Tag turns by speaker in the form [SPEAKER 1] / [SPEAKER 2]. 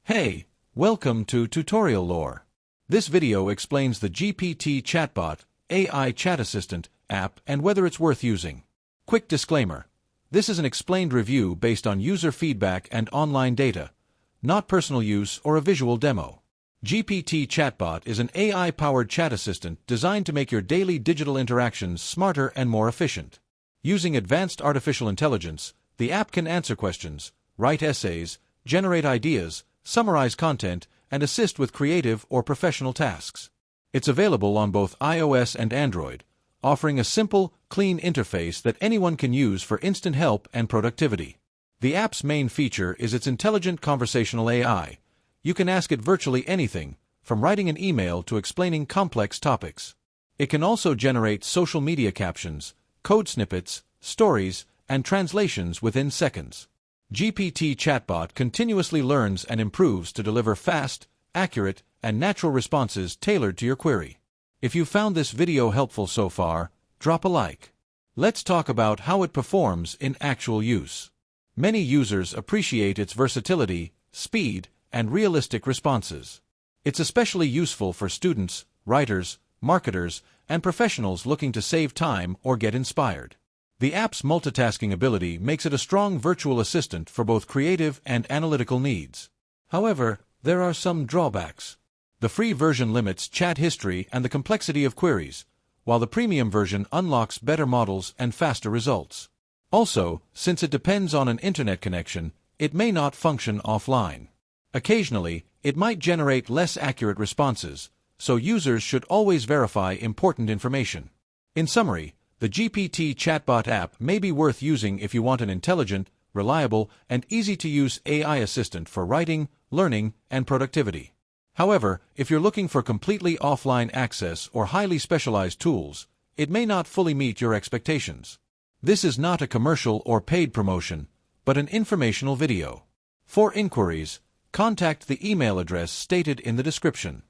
[SPEAKER 1] Hey, welcome to Tutorial Lore. This video explains the GPT Chatbot, AI chat assistant, app and whether it's worth using. Quick disclaimer. This is an explained review based on user feedback and online data, not personal use or a visual demo. GPT Chatbot is an AI-powered chat assistant designed to make your daily digital interactions smarter and more efficient. Using advanced artificial intelligence, the app can answer questions, write essays, generate ideas, summarize content, and assist with creative or professional tasks. It's available on both iOS and Android, offering a simple, clean interface that anyone can use for instant help and productivity. The app's main feature is its intelligent conversational AI. You can ask it virtually anything, from writing an email to explaining complex topics. It can also generate social media captions, code snippets, stories, and translations within seconds. GPT Chatbot continuously learns and improves to deliver fast, accurate, and natural responses tailored to your query. If you found this video helpful so far, drop a like. Let's talk about how it performs in actual use. Many users appreciate its versatility, speed, and realistic responses. It's especially useful for students, writers, marketers, and professionals looking to save time or get inspired. The app's multitasking ability makes it a strong virtual assistant for both creative and analytical needs. However, there are some drawbacks. The free version limits chat history and the complexity of queries, while the premium version unlocks better models and faster results. Also, since it depends on an internet connection, it may not function offline. Occasionally, it might generate less accurate responses, so users should always verify important information. In summary, the GPT Chatbot app may be worth using if you want an intelligent, reliable, and easy-to-use AI assistant for writing, learning, and productivity. However, if you're looking for completely offline access or highly specialized tools, it may not fully meet your expectations. This is not a commercial or paid promotion, but an informational video. For inquiries, contact the email address stated in the description.